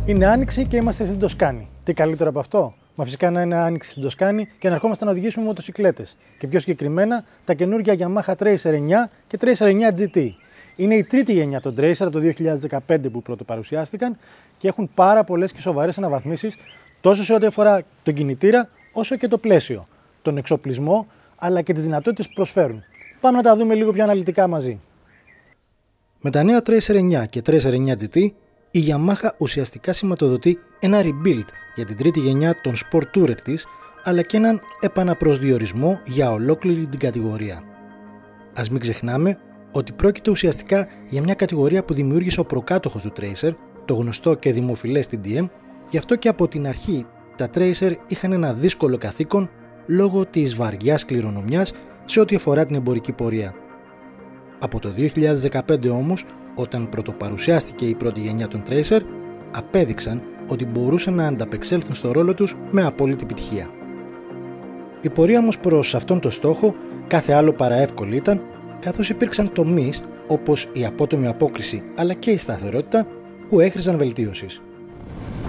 Είναι άνοιξη και είμαστε στην Τοσκάνη. Τι καλύτερο από αυτό? Μα φυσικά να είναι άνοιξη στην Τοσκάνη και να ερχόμαστε να οδηγήσουμε μοτοσυκλέτες. Και πιο συγκεκριμένα τα καινούργια Yamaha Tracer 9 και Tracer 9 GT. Είναι η τρίτη γενιά των Tracer το 2015 που πρώτο παρουσιάστηκαν και έχουν πάρα πολλές και σοβαρές αναβαθμίσεις τόσο σε ό,τι αφορά τον κινητήρα όσο και το πλαίσιο, τον εξοπλισμό αλλά και τις δυνατότητες που προσφέρουν. Πάμε να τα δούμε λίγο πιο αναλυτικά μαζί. Με τα νέα Tracer 9 και Tracer 9 GT, η Yamaha ουσιαστικά σηματοδοτεί ένα rebuild για την τρίτη γενιά των Sport Tourer της, αλλά και έναν επαναπροσδιορισμό για ολόκληρη την κατηγορία. Ας μην ξεχνάμε ότι πρόκειται ουσιαστικά για μια κατηγορία που δημιούργησε ο προκάτοχος του Tracer, το γνωστό και δημοφιλές TDM, γι' αυτό και από την αρχή τα Tracer είχαν ένα δύσκολο καθήκον λόγω της βαριάς κληρονομιάς σε ό,τι αφορά την εμπορική πορεία. Από το 2015 όμως, όταν πρωτοπαρουσιάστηκε η πρώτη γενιά των Tracer, απέδειξαν ότι μπορούσαν να ανταπεξέλθουν στο ρόλο τους με απόλυτη επιτυχία. Η πορεία όμως προς αυτόν τον στόχο κάθε άλλο παρά εύκολη ήταν, καθώς υπήρξαν τομείς όπως η απότομη απόκριση αλλά και η σταθερότητα που έχριζαν βελτίωσης.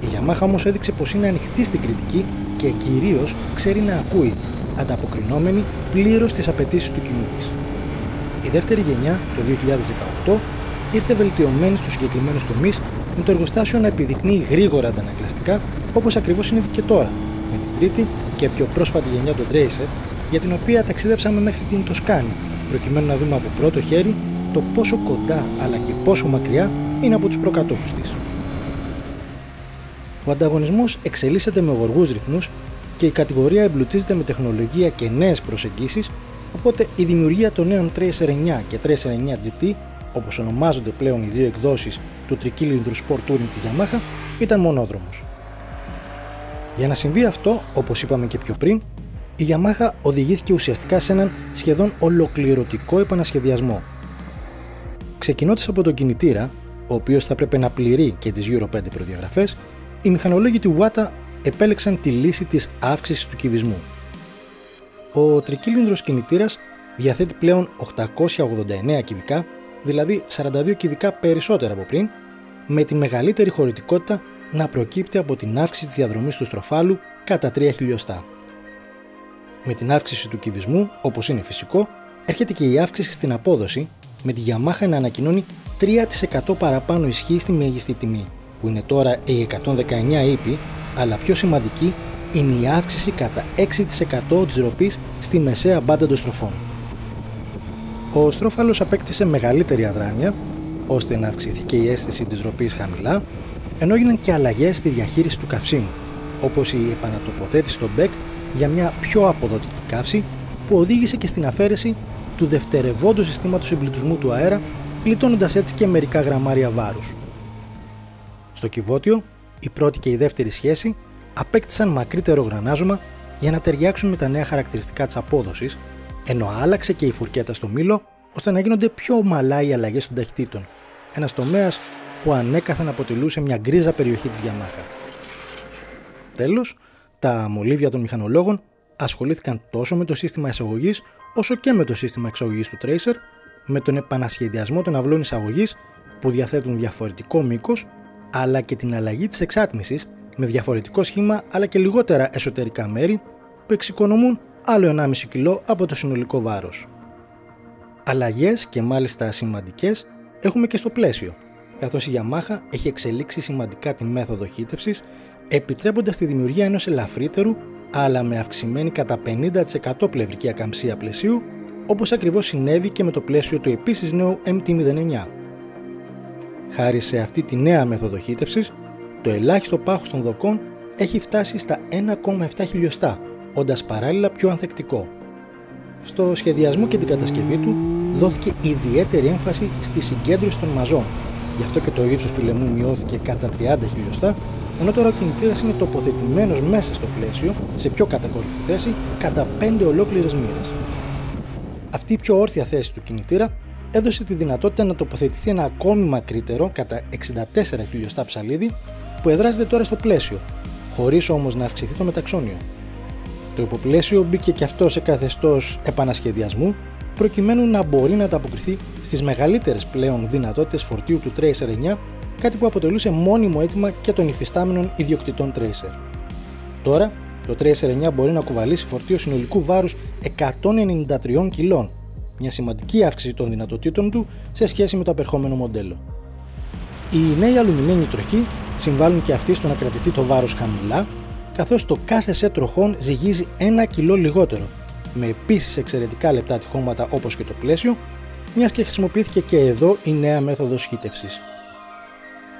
Η Yamaha όμως έδειξε πως είναι ανοιχτή στην κριτική και κυρίως ξέρει να ακούει, ανταποκρινόμενη πλήρως στις απαιτήσεις του κοινού της. Η δεύτερη γενιά, το 2018, ήρθε βελτιωμένη στους συγκεκριμένους τομείς, με το εργοστάσιο να επιδεικνύει γρήγορα αντανακλαστικά, όπως ακριβώς συνέβη και τώρα, με την τρίτη και πιο πρόσφατη γενιά των Tracer, για την οποία ταξίδεψαμε μέχρι την Τοσκάνη, προκειμένου να δούμε από πρώτο χέρι το πόσο κοντά αλλά και πόσο μακριά είναι από τους προκατόχους της. Ο ανταγωνισμός εξελίσσεται με γοργούς ρυθμούς και η κατηγορία εμπλουτίζεται με τεχνολογία και νέες προσεγγίσεις, οπότε η δημιουργία των νέων Tracer 9 και Tracer 9 GT, όπως ονομάζονται πλέον οι δύο εκδόσεις του τρικύλινδρου Sport Touring της Yamaha, ήταν μονόδρομος. Για να συμβεί αυτό, όπως είπαμε και πιο πριν, η Yamaha οδηγήθηκε ουσιαστικά σε έναν σχεδόν ολοκληρωτικό επανασχεδιασμό. Ξεκινώντας από τον κινητήρα, ο οποίος θα πρέπει να πληρεί και τις Euro 5 προδιαγραφές, οι μηχανολόγοι του WATA επέλεξαν τη λύση της αύξησης του κυβισμού. Ο τρικύλινδρος κινητήρας διαθέτει πλέον 889 κυβικά, δηλαδή 42 κυβικά περισσότερα από πριν, με τη μεγαλύτερη χωρητικότητα να προκύπτει από την αύξηση της διαδρομής του στροφάλου κατά 3 χιλιοστά. Με την αύξηση του κυβισμού, όπως είναι φυσικό, έρχεται και η αύξηση στην απόδοση, με τη Yamaha να ανακοινώνει 3% παραπάνω ισχύ στη μέγιστη τιμή, που είναι τώρα η 119 ύπη, αλλά πιο σημαντική είναι η αύξηση κατά 6% της ροπής στη μεσαία μπάντα των στροφών. Ο στρόφαλος απέκτησε μεγαλύτερη αδράνεια, ώστε να αυξηθεί και η αίσθηση της ροπής χαμηλά, ενώ έγιναν και αλλαγές στη διαχείριση του καυσίμου, όπως η επανατοποθέτηση στο μπεκ για μια πιο αποδοτική καύση, που οδήγησε και στην αφαίρεση του δευτερευόντου συστήματος εμπλουτισμού του αέρα, γλιτώνοντας έτσι και μερικά γραμμάρια βάρους. Στο κυβότιο, η πρώτη και η δεύτερη σχέση απέκτησαν μακρύτερο γρανάζωμα για να ταιριάξουν με τα νέα χαρακτηριστικά της απόδοσης, ενώ άλλαξε και η φουρκέτα στο μήλο ώστε να γίνονται πιο ομαλά οι αλλαγές των ταχυτήτων, ένας τομέας που ανέκαθεν αποτελούσε μια γκρίζα περιοχή της Yamaha. Τέλος, τα μολύβια των μηχανολόγων ασχολήθηκαν τόσο με το σύστημα εισαγωγής όσο και με το σύστημα εξαγωγής του Tracer, με τον επανασχεδιασμό των αυλών εισαγωγής που διαθέτουν διαφορετικό μήκος, αλλά και την αλλαγή της εξάτμισης με διαφορετικό σχήμα αλλά και λιγότερα εσωτερικά μέρη που εξοικονομούν άλλο 1,5 κιλό από το συνολικό βάρος. Αλλαγές και μάλιστα σημαντικές έχουμε και στο πλαίσιο, καθώς η Yamaha έχει εξελίξει σημαντικά τη μέθοδο χύτευσης, επιτρέποντας τη δημιουργία ενός ελαφρύτερου αλλά με αυξημένη κατά 50% πλευρική ακαμψία πλαισίου, όπως ακριβώς συνέβη και με το πλαίσιο του επίσης νέου MT-09. Χάρη σε αυτή τη νέα μέθοδο χύτευσης, το ελάχιστο πάχος των δοκών έχει φτάσει στα 1,7 χιλιοστά, όντας παράλληλα πιο ανθεκτικό. Στο σχεδιασμό και την κατασκευή του δόθηκε ιδιαίτερη έμφαση στη συγκέντρωση των μαζών, γι' αυτό και το ύψος του λαιμού μειώθηκε κατά 30 χιλιοστά, ενώ τώρα ο κινητήρας είναι τοποθετημένος μέσα στο πλαίσιο, σε πιο κατακόρυφη θέση, κατά 5 ολόκληρες μοίρες. Αυτή η πιο όρθια θέση του κινητήρα έδωσε τη δυνατότητα να τοποθετηθεί ένα ακόμη μακρύτερο, κατά 64 χιλιοστά ψαλίδι, που εδράζεται τώρα στο πλαίσιο, χωρίς όμως να αυξηθεί το μεταξώνιο. Το υποπλαίσιο μπήκε και αυτό σε καθεστώς επανασχεδιασμού, προκειμένου να μπορεί να ανταποκριθεί στις μεγαλύτερες πλέον δυνατότητες φορτίου του Tracer 9, κάτι που αποτελούσε μόνιμο αίτημα και των υφιστάμενων ιδιοκτητών Tracer. Τώρα, το Tracer 9 μπορεί να κουβαλήσει φορτίο συνολικού βάρους 193 κιλών, μια σημαντική αύξηση των δυνατοτήτων του σε σχέση με το απερχόμενο μοντέλο. Οι νέοι αλουμινένιοι τροχοί συμβάλλουν και αυτοί στο να κρατηθεί το βάρος χαμηλά, καθώς το κάθε σετ τροχών ζυγίζει 1 κιλό λιγότερο, με επίσης εξαιρετικά λεπτά τυχώματα όπως και το πλαίσιο, μιας και χρησιμοποιήθηκε και εδώ η νέα μέθοδος χύτευσης.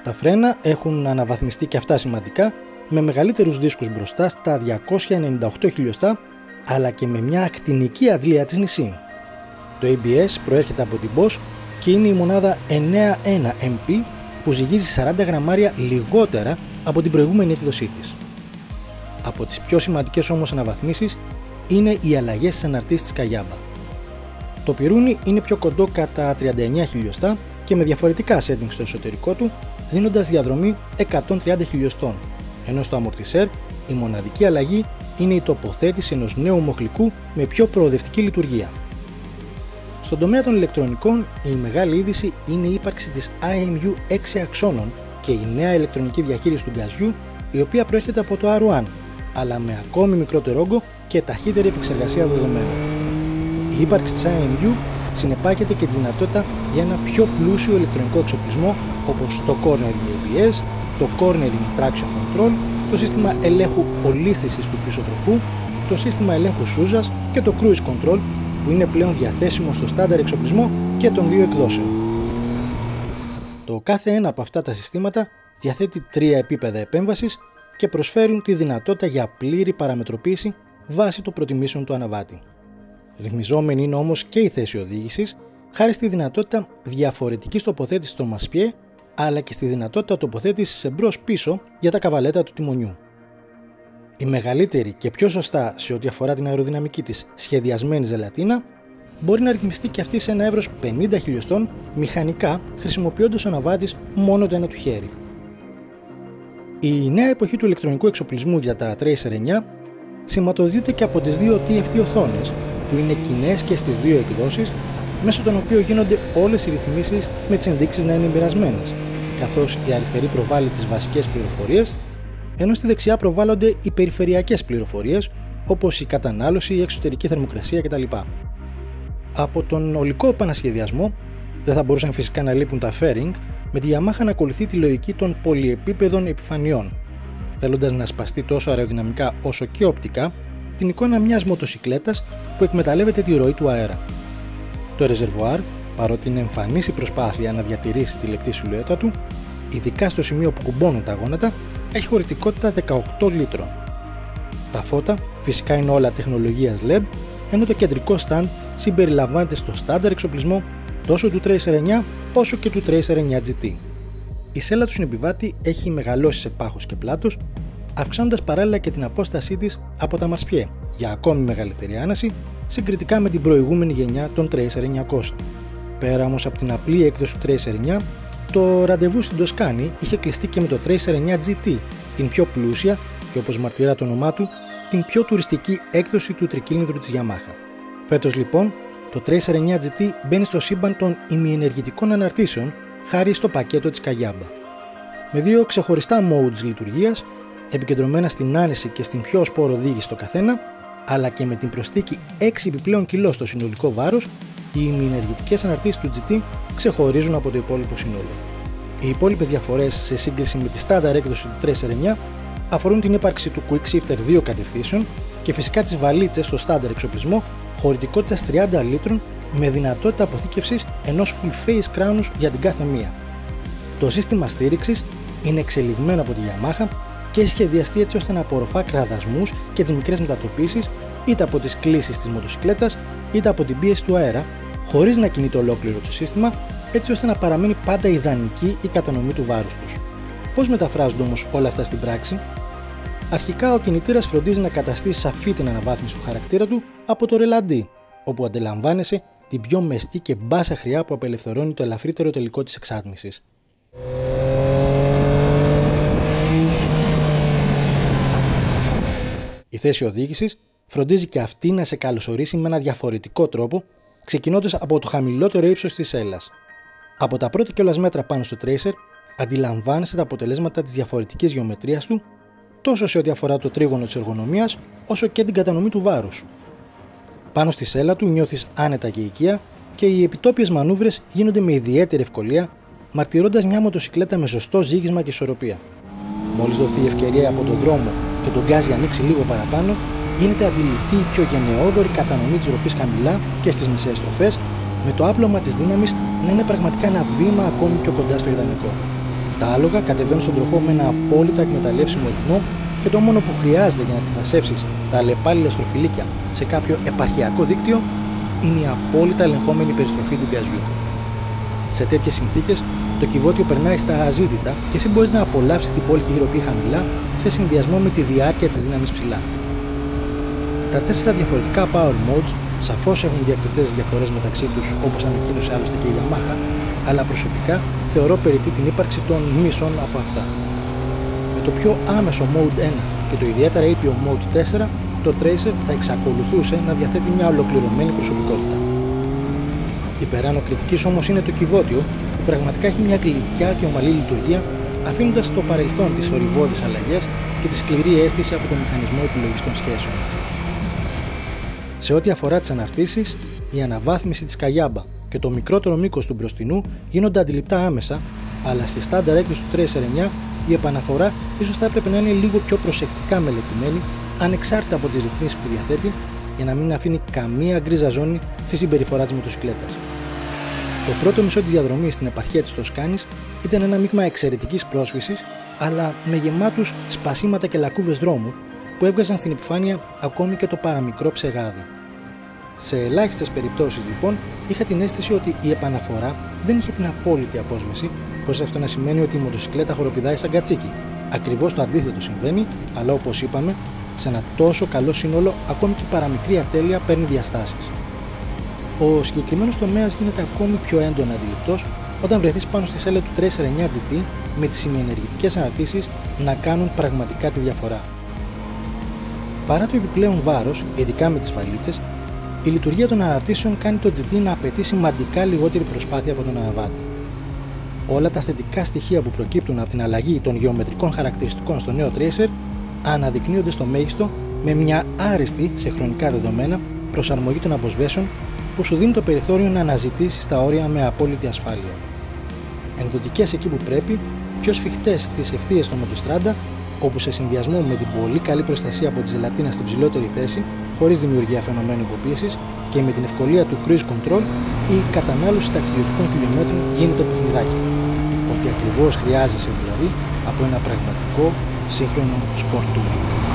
Τα φρένα έχουν αναβαθμιστεί και αυτά σημαντικά, με μεγαλύτερους δίσκους μπροστά στα 298 χιλιοστά, αλλά και με μια ακτινική αντλία της Nissin. Το ABS προέρχεται από την Bosch και είναι η μονάδα 91 MP που ζυγίζει 40 γραμμάρια λιγότερα από την προηγούμενη έκδοσή της. Από τις πιο σημαντικές όμως αναβαθμίσεις είναι οι αλλαγές στις αναρτήσεις της Καγιάμπα. Το πυρούνι είναι πιο κοντό κατά 39 χιλιοστά και με διαφορετικά settings στο εσωτερικό του, δίνοντας διαδρομή 130 χιλιοστών, ενώ στο αμορτισέρ η μοναδική αλλαγή είναι η τοποθέτηση ενός νέου μοχλικού με πιο προοδευτική λειτουργία. Στον τομέα των ηλεκτρονικών, η μεγάλη είδηση είναι η ύπαρξη της IMU 6 αξώνων και η νέα ηλεκτρονική διαχείριση του γκαζιού, η οποία προέρχεται από το R1, αλλά με ακόμη μικρότερο όγκο και ταχύτερη επεξεργασία δεδομένων. Η ύπαρξη της IMU συνεπάγεται και τη δυνατότητα για ένα πιο πλούσιο ηλεκτρονικό εξοπλισμό όπως το Cornering ABS, το Cornering Traction Control, το σύστημα ελέγχου ολίσθησης του πίσω τροχού, το σύστημα ελέγχου σούζας και το Cruise Control, που είναι πλέον διαθέσιμο στο στάνταρ εξοπλισμό και των δύο εκδόσεων. Το κάθε ένα από αυτά τα συστήματα διαθέτει 3 επίπεδα επέμβασης και προσφέρουν τη δυνατότητα για πλήρη παραμετροποίηση βάσει των προτιμήσεων του αναβάτη. Ρυθμιζόμενη είναι όμως και η θέση οδήγησης, χάρη στη δυνατότητα διαφορετικής τοποθέτησης των μασπιέ, αλλά και στη δυνατότητα τοποθέτησης εμπρός-πίσω για τα καβαλέτα του τιμονιού. Η μεγαλύτερη και πιο σωστά σε ό,τι αφορά την αεροδυναμική της σχεδιασμένη ζελατίνα μπορεί να ρυθμιστεί και αυτή σε ένα εύρος 50 χιλιοστών μηχανικά, χρησιμοποιώντας ο αναβάτης μόνο το ένα του χέρι. Η νέα εποχή του ηλεκτρονικού εξοπλισμού για τα Tracer 9 σηματοδοτείται και από τις δύο TFT οθόνες, που είναι κοινές και στις δύο εκδόσεις, μέσω των οποίων γίνονται όλες οι ρυθμίσεις με τις ενδείξεις να είναι μοιρασμένες, καθώς η αριστερή προβάλλει τις βασικές πληροφορίες, ενώ στη δεξιά προβάλλονται οι περιφερειακές πληροφορίες, όπως η κατανάλωση, η εξωτερική θερμοκρασία κτλ. Από τον ολικό επανασχεδιασμό δεν θα μπορούσαν φυσικά να λείπουν τα fairing, με τη Yamaha να ακολουθεί τη λογική των πολυεπίπεδων επιφανειών, θέλοντας να σπαστεί τόσο αεροδυναμικά όσο και οπτικά την εικόνα μιας μοτοσικλέτας που εκμεταλλεύεται τη ροή του αέρα. Το ρεζερβουάρ, παρότι είναι εμφανής η προσπάθεια να διατηρήσει τη λεπτή σιλουέτα του, ειδικά στο σημείο που κουμπώνουν τα γόνατα, έχει χωρητικότητα 18 λίτρων. Τα φώτα φυσικά είναι όλα τεχνολογίας LED, ενώ το κεντρικό stand συμπεριλαμβάνεται στο στάνταρ εξοπλισμό τόσο του Tracer 9 όσο και του Tracer 9 GT. Η σέλα του συνεπιβάτη έχει μεγαλώσει σε πάχος και πλάτος, αυξάνοντας παράλληλα και την απόστασή της από τα μασπιέ για ακόμη μεγαλύτερη άνεση συγκριτικά με την προηγούμενη γενιά των Tracer 900. Πέρα όμως από την απλή έκδοση του Tracer 9, το ραντεβού στην Τοσκάνη είχε κλειστεί και με το Tracer 9 GT, την πιο πλούσια και όπως μαρτυρά το όνομά του, την πιο τουριστική έκδοση του τρικύλινδρου της Yamaha. Φέτος λοιπόν, το Tracer 9 GT μπαίνει στο σύμπαν των ημιενεργητικών αναρτήσεων χάρη στο πακέτο της Καγιάμπα. Με δύο ξεχωριστά modes λειτουργίας, επικεντρωμένα στην άνεση και στην πιο σπόρο οδήγηση στο καθένα, αλλά και με την προσθήκη 6 επιπλέον κιλό στο συνολικό βάρος, οι ημιενεργητικές αναρτήσεις του GT ξεχωρίζουν από το υπόλοιπο σύνολο. Οι υπόλοιπες διαφορές σε σύγκριση με τη στάνταρ έκδοση του Tracer 9 αφορούν την ύπαρξη του Quick Shifter 2 κατευθύνσεων και φυσικά τις βαλίτσες στο στάνταρ εξοπλισμό χωρητικότητας 30 λίτρων με δυνατότητα αποθήκευσης ενός full face κράνους για την κάθε μία. Το σύστημα στήριξης είναι εξελιγμένο από τη Yamaha και έχει σχεδιαστεί έτσι ώστε να απορροφά κραδασμούς και τις μικρές μετατοπίσεις είτε από τις κλίσεις της μοτοσικλέτας είτε από την πίεση του αέρα, χωρίς να κινείται ολόκληρο το σύστημα, έτσι ώστε να παραμένει πάντα ιδανική η κατανομή του βάρους τους. Πώς μεταφράζονται όμως όλα αυτά στην πράξη? Αρχικά, ο κινητήρας φροντίζει να καταστήσει σαφή την αναβάθμιση του χαρακτήρα του από το ρελαντί, όπου αντιλαμβάνεσαι την πιο μεστή και μπάσα χρειά που απελευθερώνει το ελαφρύτερο τελικό της εξάτμισης. Η θέση οδήγησης φροντίζει και αυτή να σε καλωσορίσει με ένα διαφορετικό τρόπο, ξεκινώντας από το χαμηλότερο ύψος της σέλας. Από τα πρώτα κιόλας μέτρα πάνω στο Tracer, αντιλαμβάνεσαι τα αποτελέσματα της διαφορετικής γεωμετρίας του, τόσο σε ό,τι αφορά το τρίγωνο της εργονομίας, όσο και την κατανομή του βάρους. Πάνω στη σέλα του νιώθεις άνετα και οικεία και οι επιτόπιες μανούβρες γίνονται με ιδιαίτερη ευκολία, μαρτυρώντας μια μοτοσυκλέτα με σωστό ζύγισμα και ισορροπία. Μόλις δοθεί η ευκαιρία από το δρόμο και τον γκάζι ανοίξει λίγο παραπάνω, γίνεται αντιληπτή η πιο γενναιόδορη κατανομή της ροπής χαμηλά και στις μεσαίες στροφές, με το άπλωμα της δύναμης να είναι πραγματικά ένα βήμα ακόμη πιο κοντά στο ιδανικό. Τα άλογα κατεβαίνουν στον τροχό με ένα απόλυτα εκμεταλλεύσιμο ρυθμό και το μόνο που χρειάζεται για να αντιθασέψεις τα αλλεπάλληλα στροφιλίκια σε κάποιο επαρχιακό δίκτυο είναι η απόλυτα ελεγχόμενη περιστροφή του γκαζιού. Σε τέτοιες συνθήκες, το κυβότιο περνάει στα αζήτητα και εσύ μπορείς να απολαύσεις την πόλικη ροπή χαμηλά σε συνδυασμό με τη διάρκεια της δύναμης ψηλά. Τα 4 διαφορετικά power modes σαφώς έχουν διακριτές διαφορές μεταξύ τους, όπως ανακοίνωσε άλλωστε και η Yamaha, αλλά προσωπικά θεωρώ περιττή την ύπαρξη των μισών από αυτά. Με το πιο άμεσο Mode 1 και το ιδιαίτερα ήπιο Mode 4, το Tracer θα εξακολουθούσε να διαθέτει μια ολοκληρωμένη προσωπικότητα. Υπεράνω κριτικής όμως είναι το κυβότιο, που πραγματικά έχει μια γλυκιά και ομαλή λειτουργία, αφήνοντας στο παρελθόν τις θορυβώδεις αλλαγές και τη σκληρή αίσθηση από τον μηχανισμό επιλογής των σχέσεων. Σε ό,τι αφορά τις αναρτήσεις, η αναβάθμιση της Καγιάμπα και το μικρότερο μήκος του μπροστινού γίνονται αντιληπτά άμεσα, αλλά στη στάνταρ έκδοση του Tracer 9 η επαναφορά ίσως θα έπρεπε να είναι λίγο πιο προσεκτικά μελετημένη, ανεξάρτητα από τις ρυθμίσεις που διαθέτει, για να μην αφήνει καμία γκρίζα ζώνη στη συμπεριφορά της μοτοσυκλέτας. Το πρώτο μισό της διαδρομής στην επαρχία της Τοσκάνης ήταν ένα μείγμα εξαιρετικής πρόσφυσης, αλλά με γεμάτους σπασίματα και λακκούβες δρόμου που έβγαζαν στην επιφάνεια ακόμη και το παραμικρό ψεγάδι. Σε ελάχιστες περιπτώσεις λοιπόν είχα την αίσθηση ότι η επαναφορά δεν είχε την απόλυτη απόσβεση, χωρίς αυτό να σημαίνει ότι η μοτοσυκλέτα χοροπηδάει σαν κατσίκι. Ακριβώς το αντίθετο συμβαίνει, αλλά όπως είπαμε, σε ένα τόσο καλό σύνολο ακόμη και η παραμικρή ατέλεια παίρνει διαστάσεις. Ο συγκεκριμένος τομέας γίνεται ακόμη πιο έντονα αντιληπτός όταν βρεθείς πάνω στη σέλα του Tracer 9 GT με τις ημιενεργητικές αναρτήσεις να κάνουν πραγματικά τη διαφορά. Παρά το επιπλέον βάρος, ειδικά με τις βαλίτσες, η λειτουργία των αναρτήσεων κάνει το GT να απαιτεί σημαντικά λιγότερη προσπάθεια από τον αναβάτη. Όλα τα θετικά στοιχεία που προκύπτουν από την αλλαγή των γεωμετρικών χαρακτηριστικών στο νέο Tracer αναδεικνύονται στο μέγιστο με μια άριστη σε χρονικά δεδομένα προσαρμογή των αποσβέσεων που σου δίνει το περιθώριο να αναζητήσεις τα όρια με απόλυτη ασφάλεια. Ενδοτικές εκεί που πρέπει, πιο σφιχτές στις ευθείες στο Μοτοστράντα, όπου σε συνδυασμό με την πολύ καλή προστασία από τη ζελατίνα στην ψηλότερη θέση, χωρίς δημιουργία φαινομένου υποπίεσης και με την ευκολία του cruise control, η κατανάλωση ταξιδιωτικών χιλιόμετρων γίνεται παιχνιδάκι. Ό,τι ακριβώς χρειάζεσαι δηλαδή από ένα πραγματικό σύγχρονο sport touring.